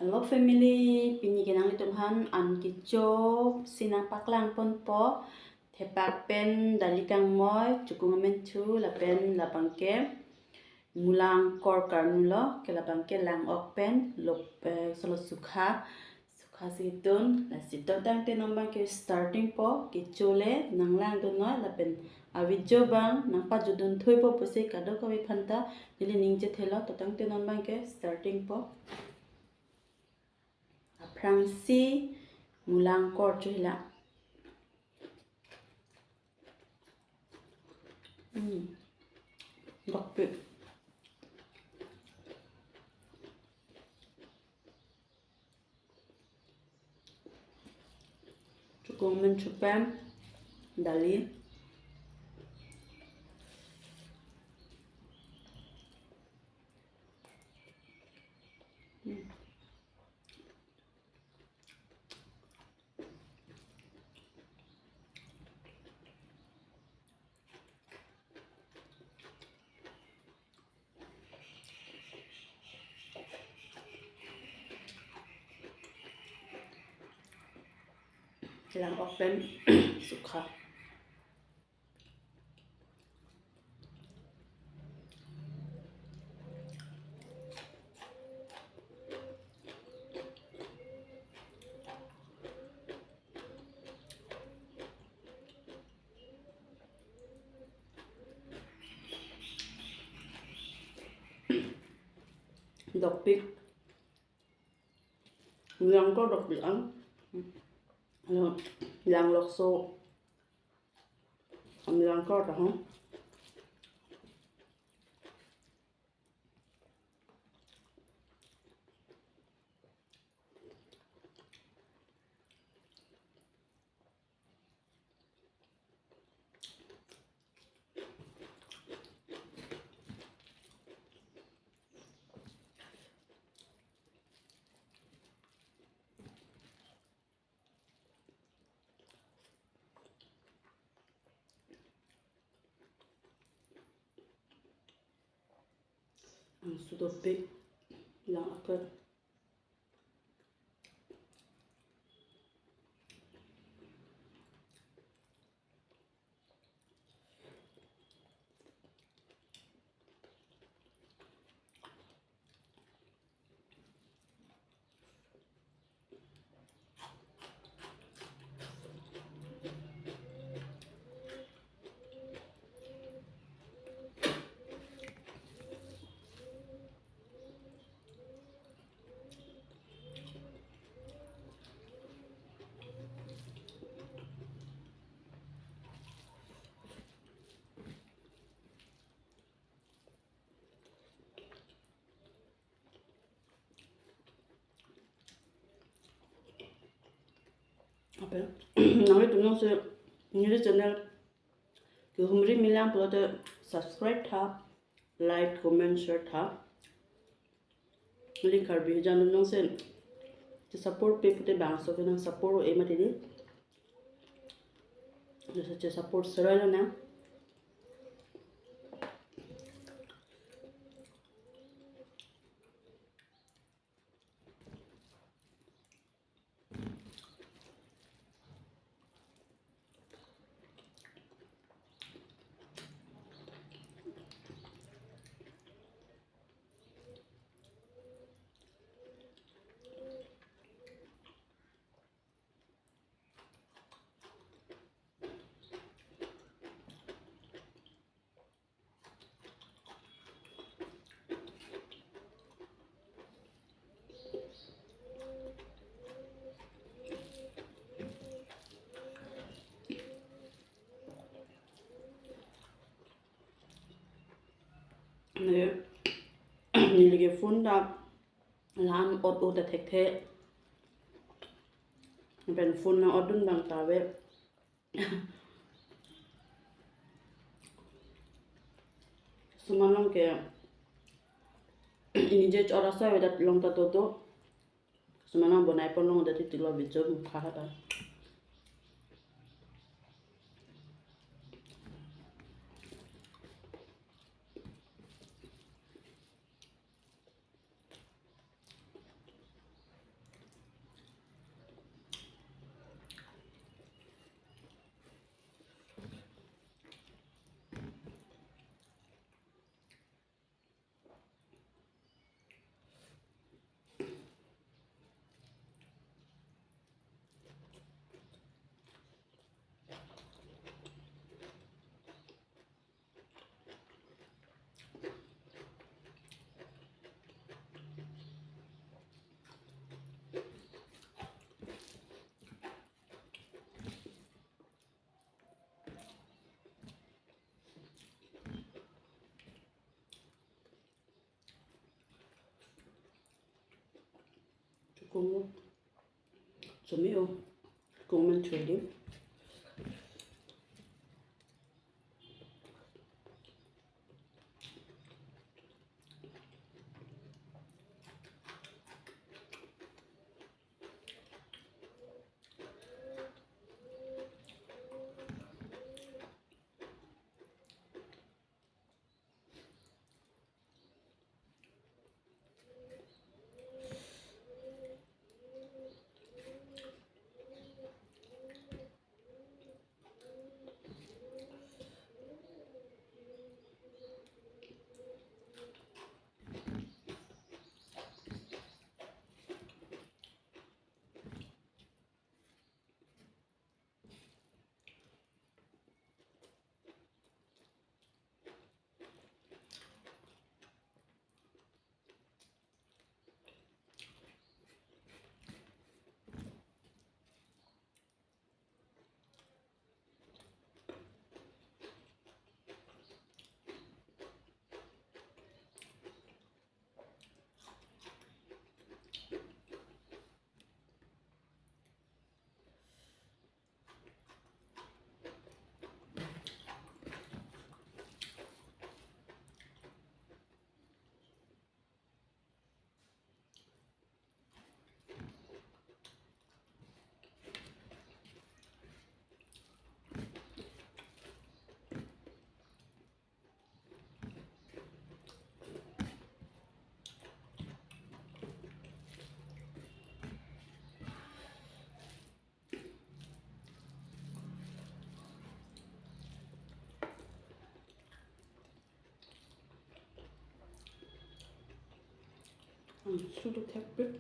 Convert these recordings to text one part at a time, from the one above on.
Hello family, pini kenang litumhan an kichop sinang paklang pon po thepak pen dalikang moy chukung men chu la pen la pangke mulang kor karnulo ke la pangke lang ok pen lop solo sukha situn la sitot dang te nombang ke starting po kichole nang lang do no la pen awijo bang nang pa judun thui po puse kado ko phanta dili ningje thelo to dang te nombang ke starting po Prangsi mulang kor chuhila. Dokpe. Cukup mencupam dali. Lang open suka. Dokpik. Mulang ko dokpik ang. Lang lokso. Mulang ko tahong. Ang sudopik. Lang akar. Apa? Nang itu nang se ni channel ke humri milang po de subscribe tha like comment share tha link kar bi janu nang se support pe pute bang so ke nang support e mate di je support sera na ni lege phone da lam ot ot thek the ben phone na odun bang ta we sumanong ke ini je chora sa we dat long ta to sumanong bonai pon long da ti lo bi jo kha ha ta Cukumo Sumio Kuman Trading. 수도 택배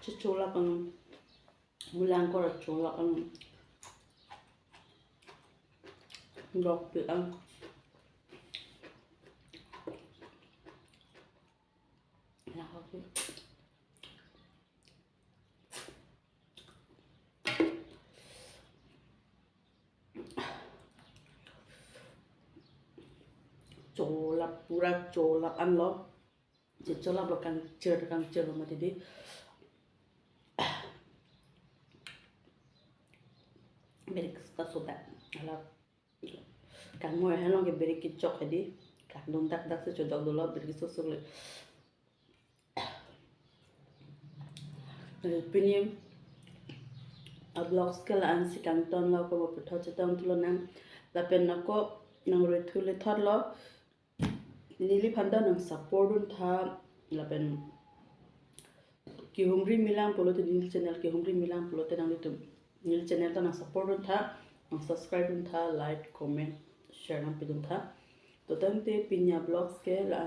Ciculakan mulang ko culakan dok piang nakaki colap pura colakan lo cicolap lo kang cer ma tidi berik sta soda ala kang mo helong ke berik kicok edi kang dong dak se chodok dolo berik so pini a blogs ke la an si kang ton lo ko bo tho chetong tulo nang la pen na ko nang re thu le thot lo lili phanda nang support un tha la pen ki humri milang polo te nil channel ki humri milang polo te nang litum nil channel ta nang support un tha nang subscribe un tha like comment share nang pidun tha to tang te pinya blogs ke la